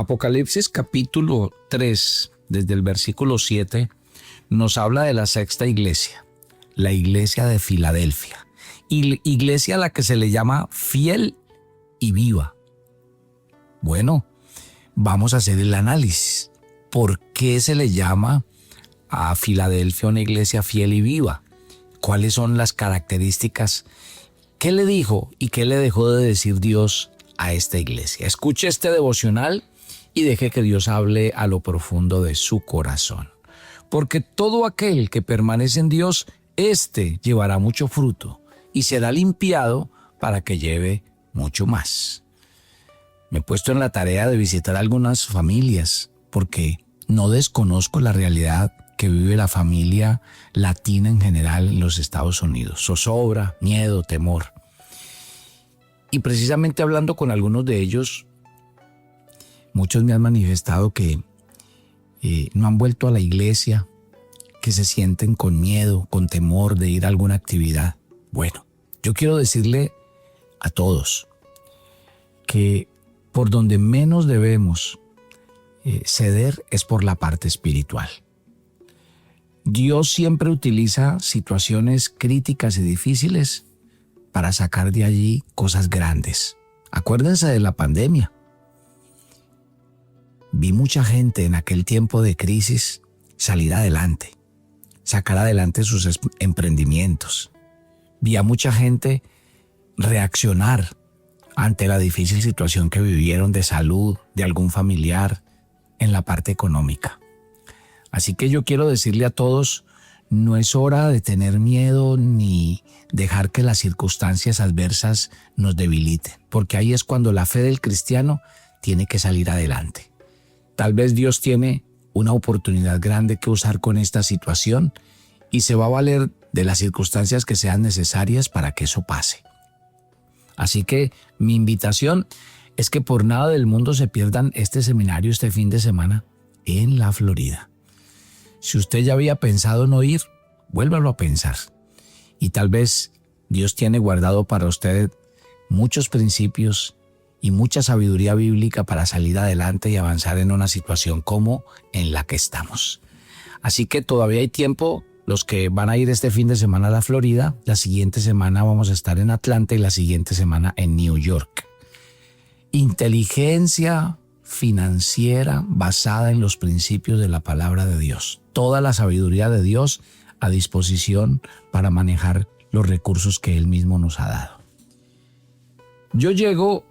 Apocalipsis capítulo 3, desde el versículo 7, nos habla de la sexta iglesia, la iglesia de Filadelfia, y iglesia a la que se le llama fiel y viva. Bueno, vamos a hacer el análisis. ¿Por qué se le llama a Filadelfia una iglesia fiel y viva? ¿Cuáles son las características? ¿Qué le dijo y qué le dejó de decir Dios a esta iglesia? Escuche este devocional y deje que Dios hable a lo profundo de su corazón. Porque todo aquel que permanece en Dios, éste llevará mucho fruto y será limpiado para que lleve mucho más. Me he puesto en la tarea de visitar algunas familias porque no desconozco la realidad que vive la familia latina en general en los Estados Unidos. Zozobra, miedo, temor. Y precisamente hablando con algunos de ellos, muchos me han manifestado que no han vuelto a la iglesia, que se sienten con miedo, con temor de ir a alguna actividad. Bueno, yo quiero decirle a todos que por donde menos debemos ceder es por la parte espiritual. Dios siempre utiliza situaciones críticas y difíciles para sacar de allí cosas grandes. Acuérdense de la pandemia. Vi mucha gente en aquel tiempo de crisis salir adelante, sacar adelante sus emprendimientos. Vi a mucha gente reaccionar ante la difícil situación que vivieron de salud de algún familiar en la parte económica. Así que yo quiero decirle a todos, no es hora de tener miedo ni dejar que las circunstancias adversas nos debiliten, porque ahí es cuando la fe del cristiano tiene que salir adelante. Tal vez Dios tiene una oportunidad grande que usar con esta situación y se va a valer de las circunstancias que sean necesarias para que eso pase. Así que mi invitación es que por nada del mundo se pierdan este seminario este fin de semana en la Florida. Si usted ya había pensado no ir, vuélvalo a pensar. Y tal vez Dios tiene guardado para usted muchos principios y mucha sabiduría bíblica para salir adelante y avanzar en una situación como en la que estamos. Así que todavía hay tiempo. Los que van a ir este fin de semana a la Florida, la siguiente semana vamos a estar en Atlanta y la siguiente semana en New York. Inteligencia financiera basada en los principios de la palabra de Dios. Toda la sabiduría de Dios a disposición para manejar los recursos que Él mismo nos ha dado. Yo llego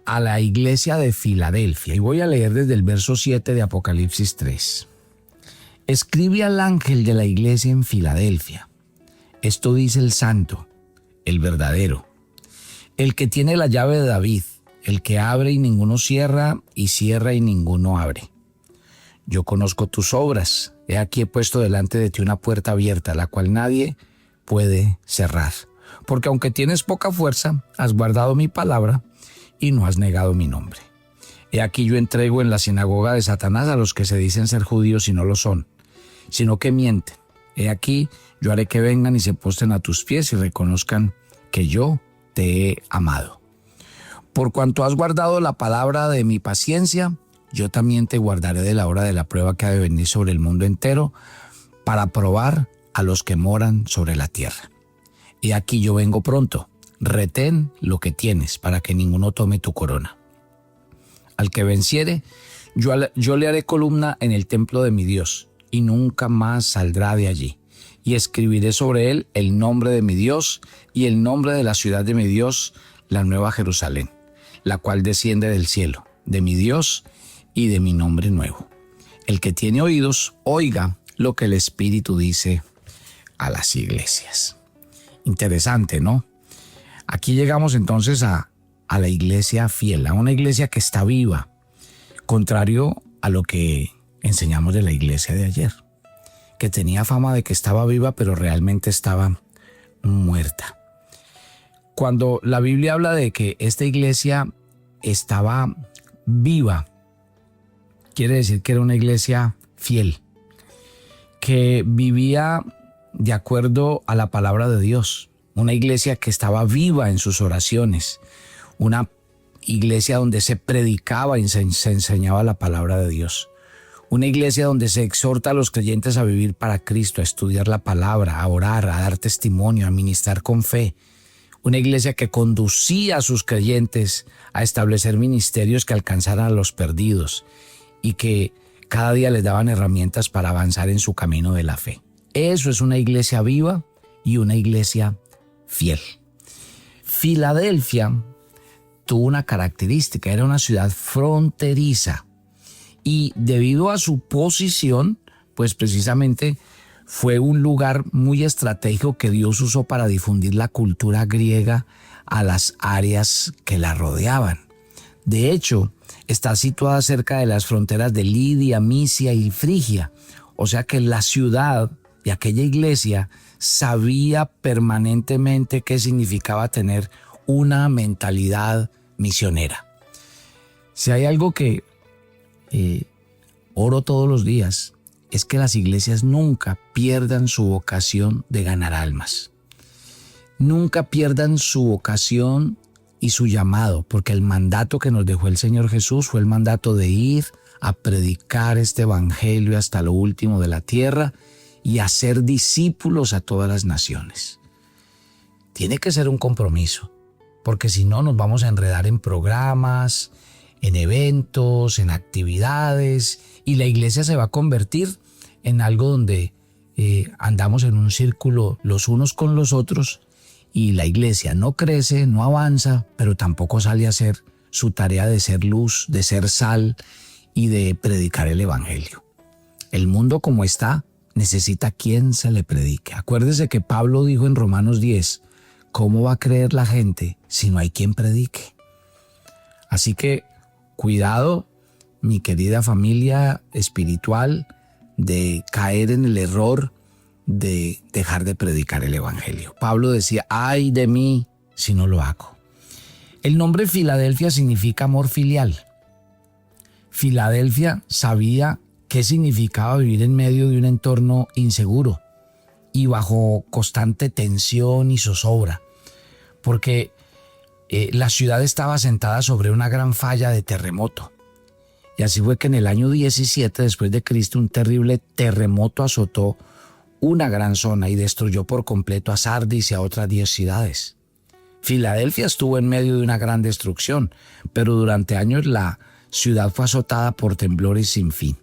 a la iglesia de Filadelfia y voy a leer desde el verso 7 de Apocalipsis 3. Escribe al ángel de la iglesia en Filadelfia. Esto dice el santo, el verdadero, el que tiene la llave de David, el que abre y ninguno cierra, y cierra y ninguno abre. Yo conozco tus obras. He aquí he puesto delante de ti una puerta abierta, la cual nadie puede cerrar. Porque aunque tienes poca fuerza, has guardado mi palabra y no has negado mi nombre. He aquí yo entrego en la sinagoga de Satanás a los que se dicen ser judíos y no lo son, sino que mienten. He aquí yo haré que vengan y se postren a tus pies y reconozcan que yo te he amado. Por cuanto has guardado la palabra de mi paciencia, yo también te guardaré de la hora de la prueba que ha de venir sobre el mundo entero para probar a los que moran sobre la tierra. He aquí yo vengo pronto. Retén lo que tienes para que ninguno tome tu corona. Al que venciere, yo le haré columna en el templo de mi Dios y nunca más saldrá de allí. Y escribiré sobre él el nombre de mi Dios y el nombre de la ciudad de mi Dios, la nueva Jerusalén, la cual desciende del cielo, de mi Dios y de mi nombre nuevo. El que tiene oídos, oiga lo que el Espíritu dice a las iglesias. Interesante, ¿no? Aquí llegamos entonces a la iglesia fiel, a una iglesia que está viva, contrario a lo que enseñamos de la iglesia de ayer, que tenía fama de que estaba viva, pero realmente estaba muerta. Cuando la Biblia habla de que esta iglesia estaba viva, quiere decir que era una iglesia fiel, que vivía de acuerdo a la palabra de Dios, una iglesia que estaba viva en sus oraciones, una iglesia donde se predicaba y se enseñaba la palabra de Dios. Una iglesia donde se exhorta a los creyentes a vivir para Cristo, a estudiar la palabra, a orar, a dar testimonio, a ministrar con fe. Una iglesia que conducía a sus creyentes a establecer ministerios que alcanzaran a los perdidos y que cada día les daban herramientas para avanzar en su camino de la fe. Eso es una iglesia viva y una iglesia fiel. Filadelfia tuvo una característica, era una ciudad fronteriza y debido a su posición, pues precisamente fue un lugar muy estratégico que Dios usó para difundir la cultura griega a las áreas que la rodeaban. De hecho, está situada cerca de las fronteras de Lidia, Misia y Frigia, o sea que la ciudad de aquella iglesia sabía permanentemente qué significaba tener una mentalidad misionera. Si hay algo que oro todos los días, es que las iglesias nunca pierdan su vocación de ganar almas. Nunca pierdan su vocación y su llamado, porque el mandato que nos dejó el Señor Jesús fue el mandato de ir a predicar este evangelio hasta lo último de la tierra y hacer discípulos a todas las naciones. Tiene que ser un compromiso, porque si no nos vamos a enredar en programas, en eventos, en actividades, y la iglesia se va a convertir en algo donde andamos en un círculo los unos con los otros y la iglesia no crece, no avanza, pero tampoco sale a hacer su tarea de ser luz, de ser sal y de predicar el evangelio. El mundo como está necesita quien se le predique. Acuérdese que Pablo dijo en Romanos 10, ¿cómo va a creer la gente si no hay quien predique? Así que cuidado, mi querida familia espiritual, de caer en el error de dejar de predicar el evangelio. Pablo decía, ay de mí si no lo hago. El nombre Filadelfia significa amor filial. Filadelfia sabía qué significaba vivir en medio de un entorno inseguro y bajo constante tensión y zozobra, porque la ciudad estaba asentada sobre una gran falla de terremoto. Y así fue que en el año 17 después de Cristo un terrible terremoto azotó una gran zona y destruyó por completo a Sardis y a otras 10 ciudades. Filadelfia estuvo en medio de una gran destrucción, pero durante años la ciudad fue azotada por temblores sin fin.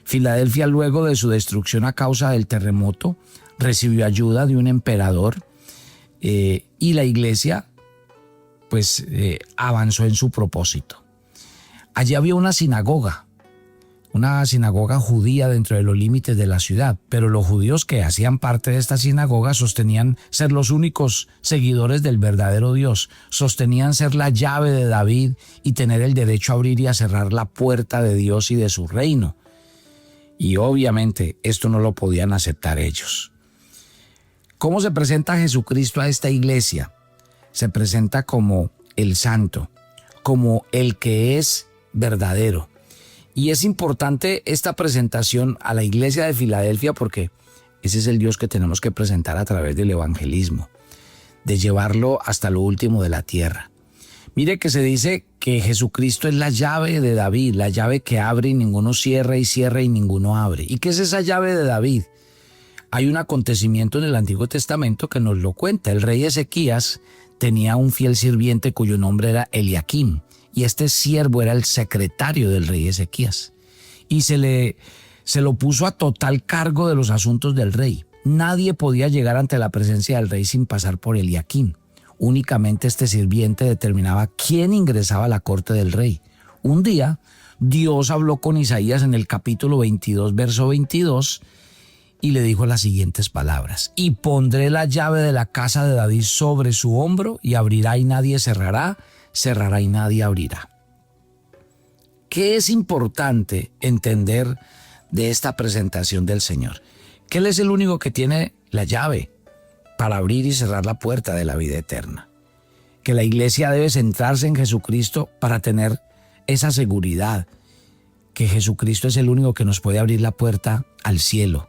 Filadelfia, luego de su destrucción a causa del terremoto, recibió ayuda de un emperador y la iglesia avanzó en su propósito. Allí había una sinagoga judía dentro de los límites de la ciudad, pero los judíos que hacían parte de esta sinagoga sostenían ser los únicos seguidores del verdadero Dios, sostenían ser la llave de David y tener el derecho a abrir y a cerrar la puerta de Dios y de su reino. Y obviamente esto no lo podían aceptar ellos. ¿Cómo se presenta Jesucristo a esta iglesia? Se presenta como el santo, como el que es verdadero. Y es importante esta presentación a la iglesia de Filadelfia porque ese es el Dios que tenemos que presentar a través del evangelismo, de llevarlo hasta lo último de la tierra. Mire que se dice que Jesucristo es la llave de David, la llave que abre y ninguno cierra y cierra y ninguno abre. ¿Y qué es esa llave de David? Hay un acontecimiento en el Antiguo Testamento que nos lo cuenta. El rey Ezequías tenía un fiel sirviente cuyo nombre era Eliaquim. Y este siervo era el secretario del rey Ezequías. Y se lo puso a total cargo de los asuntos del rey. Nadie podía llegar ante la presencia del rey sin pasar por Eliaquim. Únicamente este sirviente determinaba quién ingresaba a la corte del rey. Un día, Dios habló con Isaías en el capítulo 22, verso 22, y le dijo las siguientes palabras: y pondré la llave de la casa de David sobre su hombro, y abrirá y nadie cerrará, cerrará y nadie abrirá. ¿Qué es importante entender de esta presentación del Señor? Que Él es el único que tiene la llave para abrir y cerrar la puerta de la vida eterna. Que la iglesia debe centrarse en Jesucristo para tener esa seguridad, que Jesucristo es el único que nos puede abrir la puerta al cielo,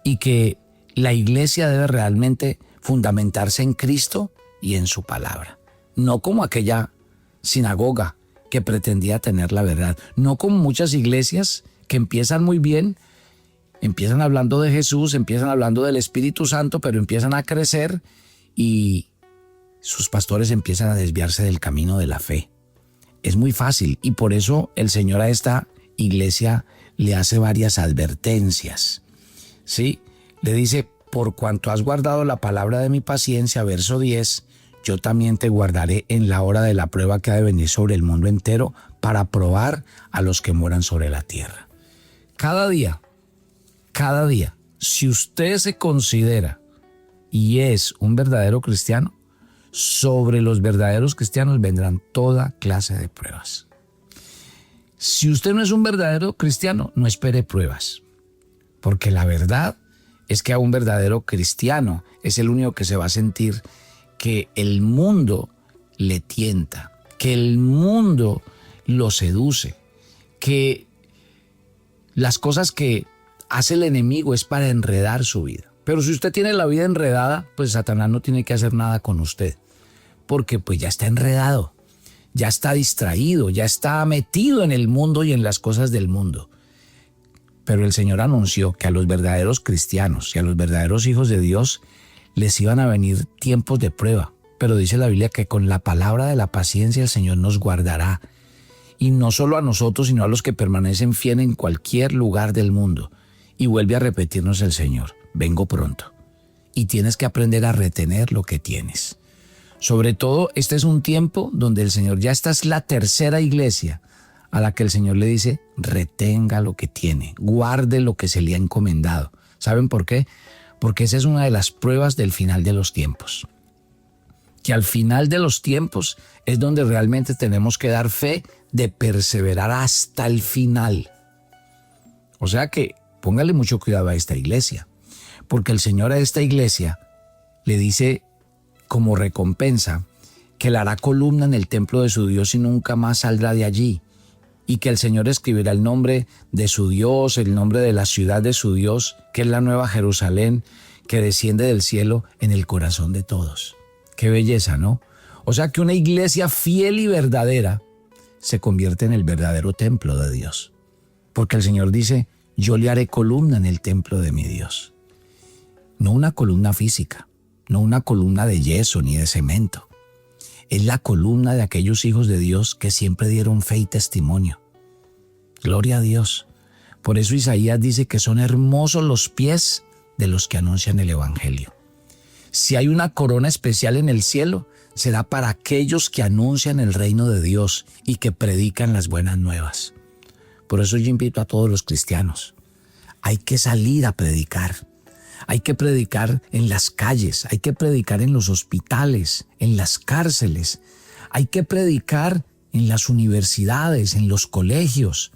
y que la iglesia debe realmente fundamentarse en Cristo y en su palabra. No como aquella sinagoga que pretendía tener la verdad. No como muchas iglesias que empiezan muy bien, empiezan hablando de Jesús, empiezan hablando del Espíritu Santo, pero empiezan a crecer y sus pastores empiezan a desviarse del camino de la fe. Es muy fácil y por eso el Señor a esta iglesia le hace varias advertencias. ¿Sí? Le dice, por cuanto has guardado la palabra de mi paciencia, verso 10, yo también te guardaré en la hora de la prueba que ha de venir sobre el mundo entero para probar a los que moran sobre la tierra. Cada día, si usted se considera y es un verdadero cristiano, sobre los verdaderos cristianos vendrán toda clase de pruebas. Si usted no es un verdadero cristiano, no espere pruebas, porque la verdad es que a un verdadero cristiano es el único que se va a sentir que el mundo le tienta, que el mundo lo seduce, que las cosas que hace el enemigo es para enredar su vida. Pero si usted tiene la vida enredada, pues Satanás no tiene que hacer nada con usted, porque pues ya está enredado, ya está distraído, ya está metido en el mundo y en las cosas del mundo. Pero el Señor anunció que a los verdaderos cristianos y a los verdaderos hijos de Dios les iban a venir tiempos de prueba. Pero dice la Biblia que con la palabra de la paciencia el Señor nos guardará. Y no solo a nosotros, sino a los que permanecen fieles en cualquier lugar del mundo. Y vuelve a repetirnos el Señor, vengo pronto. Y tienes que aprender a retener lo que tienes. Sobre todo, este es un tiempo donde el Señor, ya esta es la tercera iglesia a la que el Señor le dice, retenga lo que tiene, guarde lo que se le ha encomendado. ¿Saben por qué? Porque esa es una de las pruebas del final de los tiempos. Que al final de los tiempos es donde realmente tenemos que dar fe de perseverar hasta el final. O sea que póngale mucho cuidado a esta iglesia, porque el Señor a esta iglesia le dice como recompensa que le hará columna en el templo de su Dios y nunca más saldrá de allí, y que el Señor escribirá el nombre de su Dios, el nombre de la ciudad de su Dios, que es la nueva Jerusalén, que desciende del cielo en el corazón de todos. Qué belleza, ¿no? O sea que una iglesia fiel y verdadera se convierte en el verdadero templo de Dios, porque el Señor dice, yo le haré columna en el templo de mi Dios. No una columna física, no una columna de yeso ni de cemento. Es la columna de aquellos hijos de Dios que siempre dieron fe y testimonio. Gloria a Dios. Por eso Isaías dice que son hermosos los pies de los que anuncian el Evangelio. Si hay una corona especial en el cielo, será para aquellos que anuncian el reino de Dios y que predican las buenas nuevas. Por eso yo invito a todos los cristianos. Hay que salir a predicar. Hay que predicar en las calles, hay que predicar en los hospitales, en las cárceles. Hay que predicar en las universidades, en los colegios.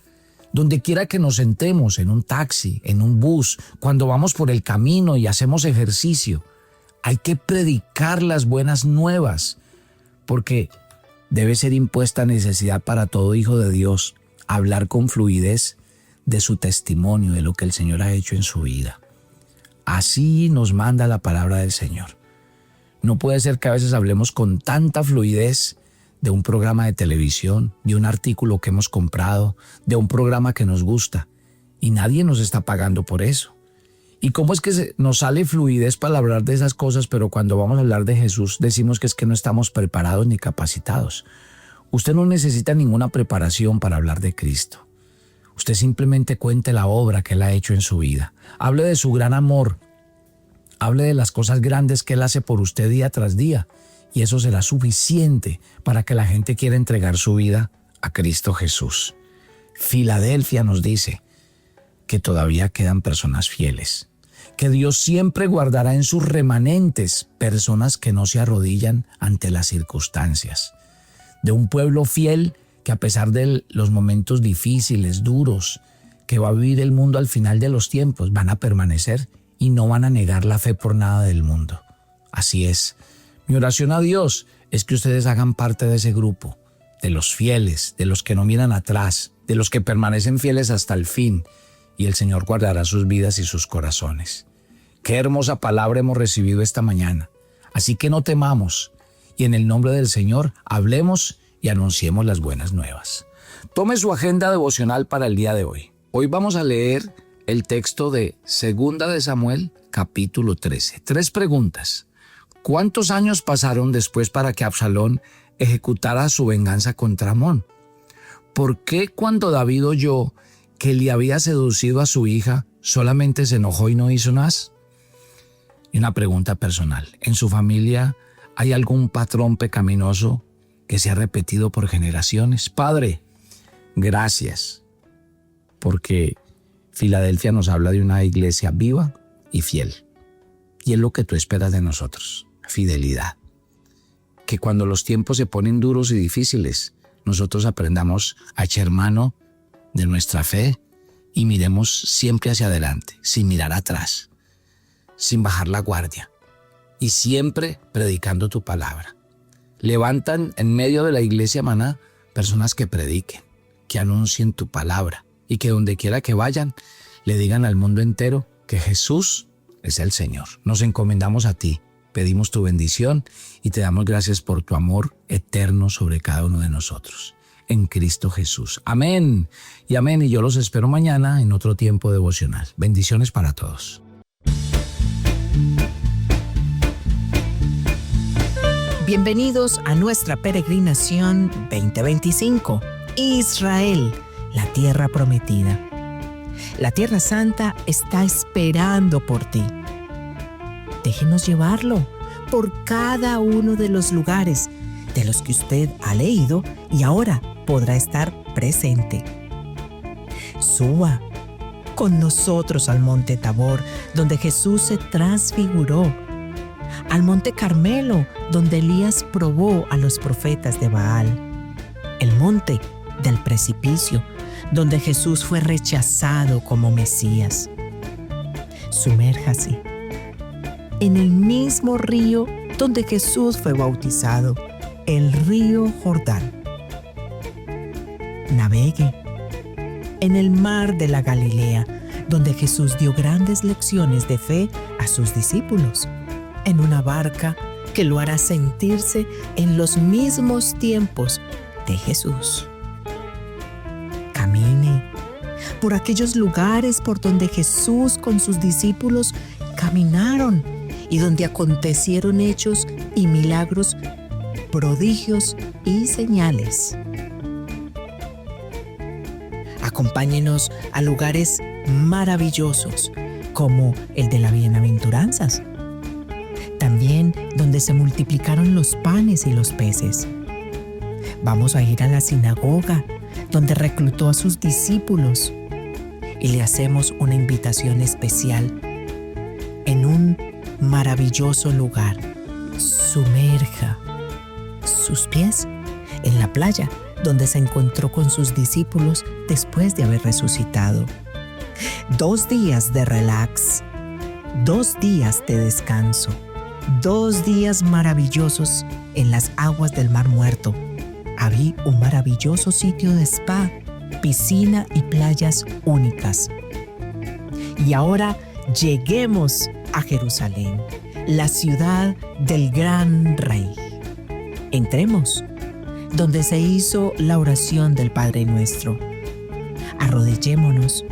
Donde quiera que nos sentemos, en un taxi, en un bus, cuando vamos por el camino y hacemos ejercicio. Hay que predicar las buenas nuevas, porque debe ser impuesta necesidad para todo hijo de Dios hablar con fluidez de su testimonio, de lo que el Señor ha hecho en su vida. Así nos manda la palabra del Señor. No puede ser que a veces hablemos con tanta fluidez de un programa de televisión, de un artículo que hemos comprado, de un programa que nos gusta, y nadie nos está pagando por eso. ¿Y cómo es que nos sale fluidez para hablar de esas cosas, pero cuando vamos a hablar de Jesús decimos que es que no estamos preparados ni capacitados? Usted no necesita ninguna preparación para hablar de Cristo. Usted simplemente cuente la obra que Él ha hecho en su vida. Hable de su gran amor. Hable de las cosas grandes que Él hace por usted día tras día. Y eso será suficiente para que la gente quiera entregar su vida a Cristo Jesús. Filadelfia nos dice que todavía quedan personas fieles. Que Dios siempre guardará en sus remanentes personas que no se arrodillan ante las circunstancias. De un pueblo fiel que a pesar de los momentos difíciles, duros, que va a vivir el mundo al final de los tiempos, van a permanecer y no van a negar la fe por nada del mundo. Así es. Mi oración a Dios es que ustedes hagan parte de ese grupo, de los fieles, de los que no miran atrás, de los que permanecen fieles hasta el fin, y el Señor guardará sus vidas y sus corazones. Qué hermosa palabra hemos recibido esta mañana. Así que no temamos, y en el nombre del Señor hablemos y anunciemos las buenas nuevas. Tome su agenda devocional para el día de hoy. Hoy vamos a leer el texto de 2 de Samuel, capítulo 13. 3 preguntas. ¿Cuántos años pasaron después para que Absalón ejecutara su venganza contra Amnón? ¿Por qué cuando David oyó que le había seducido a su hija, solamente se enojó y no hizo más? Y una pregunta personal. ¿En su familia hay algún patrón pecaminoso que se ha repetido por generaciones? Padre, gracias, porque Filadelfia nos habla de una iglesia viva y fiel. Y es lo que tú esperas de nosotros, fidelidad. Que cuando los tiempos se ponen duros y difíciles, nosotros aprendamos a echar mano de nuestra fe y miremos siempre hacia adelante, sin mirar atrás, sin bajar la guardia y siempre predicando tu palabra. Levantan en medio de la iglesia Maná personas que prediquen, que anuncien tu palabra y que donde quiera que vayan le digan al mundo entero que Jesús es el Señor. Nos encomendamos a ti, pedimos tu bendición y te damos gracias por tu amor eterno sobre cada uno de nosotros. En Cristo Jesús. Amén y amén. Y yo los espero mañana en otro tiempo devocional. Bendiciones para todos. Bienvenidos a nuestra peregrinación 2025. Israel, la tierra prometida. La Tierra Santa está esperando por ti. Déjenos llevarlo por cada uno de los lugares de los que usted ha leído y ahora podrá estar presente. Suba con nosotros al Monte Tabor, donde Jesús se transfiguró, al Monte Carmelo, donde Elías probó a los profetas de Baal, el monte del precipicio, donde Jesús fue rechazado como Mesías. Sumérjase en el mismo río donde Jesús fue bautizado, el río Jordán. Navegue en el mar de la Galilea, donde Jesús dio grandes lecciones de fe a sus discípulos, en una barca que lo hará sentirse en los mismos tiempos de Jesús. Camine por aquellos lugares por donde Jesús con sus discípulos caminaron y donde acontecieron hechos y milagros, prodigios y señales. Acompáñenos a lugares maravillosos como el de las bienaventuranzas, también donde se multiplicaron los panes y los peces. Vamos a ir a la sinagoga donde reclutó a sus discípulos y le hacemos una invitación especial en un maravilloso lugar. Sumerja sus pies en la playa donde se encontró con sus discípulos después de haber resucitado. 2 días de relax, 2 días de descanso, 2 días maravillosos en las aguas del Mar Muerto. Había un maravilloso sitio de spa, piscina y playas únicas. Y ahora lleguemos a Jerusalén, la ciudad del gran Rey. Entremos donde se hizo la oración del Padre Nuestro. Arrodillémonos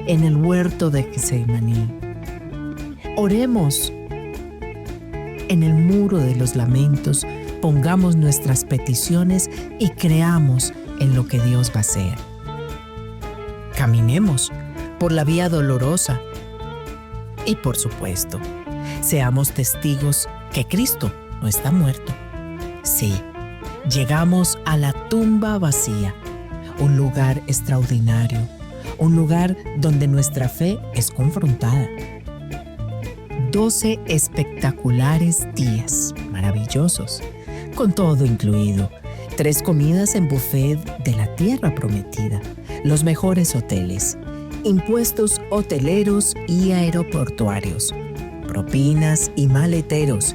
en el huerto de Getsemaní. Oremos en el muro de los lamentos, pongamos nuestras peticiones y creamos en lo que Dios va a hacer. Caminemos por la vía dolorosa y, por supuesto, seamos testigos que Cristo no está muerto. Sí, llegamos a la tumba vacía, un lugar extraordinario, un lugar donde nuestra fe es confrontada. 12 espectaculares días maravillosos, con todo incluido. 3 comidas en buffet de la tierra prometida, los mejores hoteles, impuestos hoteleros y aeroportuarios, propinas y maleteros.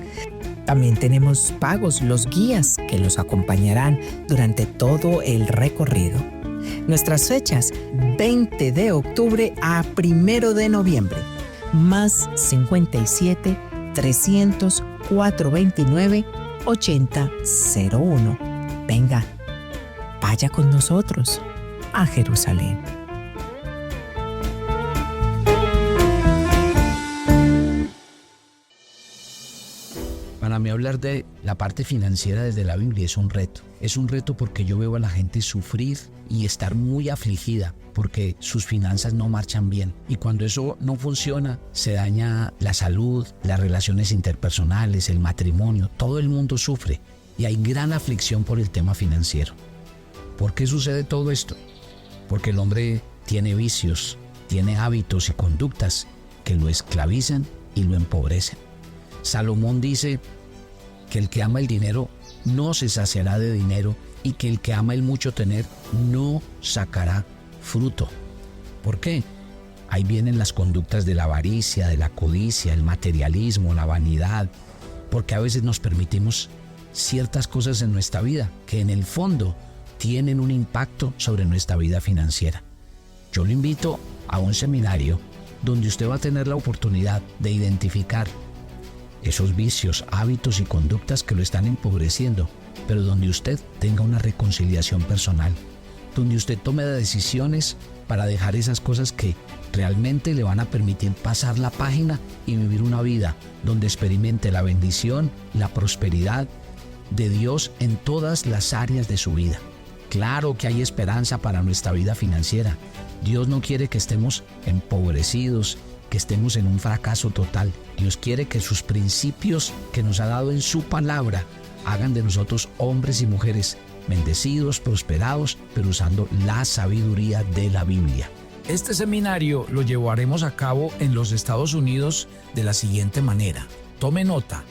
También tenemos pagos los guías que los acompañarán durante todo el recorrido. Nuestras fechas, 20 de octubre a 1 de noviembre, más 57 300 429 8001. Venga, Vaya con nosotros a Jerusalén. Para mí hablar de la parte financiera desde la Biblia es un reto. Es un reto porque yo veo a la gente sufrir y estar muy afligida porque sus finanzas no marchan bien. Y cuando eso no funciona, se daña la salud, las relaciones interpersonales, el matrimonio. Todo el mundo sufre y hay gran aflicción por el tema financiero. ¿Por qué sucede todo esto? Porque el hombre tiene vicios, tiene hábitos y conductas que lo esclavizan y lo empobrecen. Salomón dice que el que ama el dinero no se saciará de dinero y que el que ama el mucho tener no sacará fruto. ¿Por qué? Ahí vienen las conductas de la avaricia, de la codicia, el materialismo, la vanidad, porque a veces nos permitimos ciertas cosas en nuestra vida que en el fondo tienen un impacto sobre nuestra vida financiera. Yo lo invito a un seminario donde usted va a tener la oportunidad de identificar esos vicios, hábitos y conductas que lo están empobreciendo, pero donde usted tenga una reconciliación personal, donde usted tome decisiones para dejar esas cosas que realmente le van a permitir pasar la página y vivir una vida donde experimente la bendición, la prosperidad de Dios en todas las áreas de su vida. Claro que hay esperanza para nuestra vida financiera. Dios no quiere que estemos empobrecidos, que estemos en un fracaso total. Dios quiere que sus principios que nos ha dado en su palabra hagan de nosotros hombres y mujeres bendecidos, prosperados, pero usando la sabiduría de la Biblia. Este seminario lo llevaremos a cabo en los Estados Unidos de la siguiente manera. Tome nota.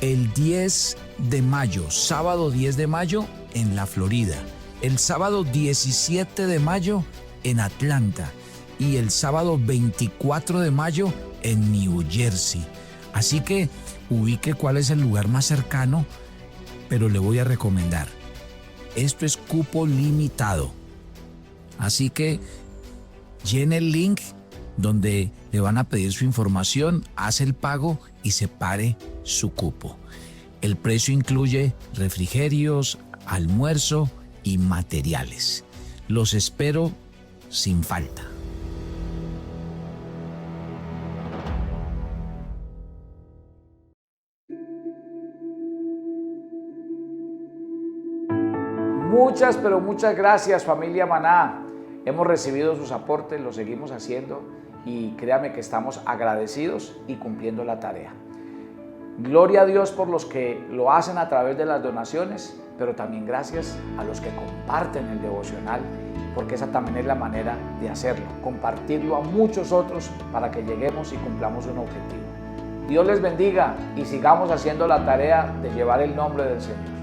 El 10 de mayo, sábado 10 de mayo en la Florida. El sábado 17 de mayo en Atlanta. Y el sábado 24 de mayo en New Jersey. Así que ubique cuál es el lugar más cercano, pero le voy a recomendar. Esto es cupo limitado. Así que llene el link donde le van a pedir su información, hace el pago y separe su cupo. El precio incluye refrigerios, almuerzo y materiales. Los espero sin falta. Muchas, pero muchas gracias, familia Maná. Hemos recibido sus aportes, lo seguimos haciendo y créame que estamos agradecidos y cumpliendo la tarea. Gloria a Dios por los que lo hacen a través de las donaciones, pero también gracias a los que comparten el devocional, porque esa también es la manera de hacerlo, compartirlo a muchos otros para que lleguemos y cumplamos un objetivo. Dios les bendiga y sigamos haciendo la tarea de llevar el nombre del Señor.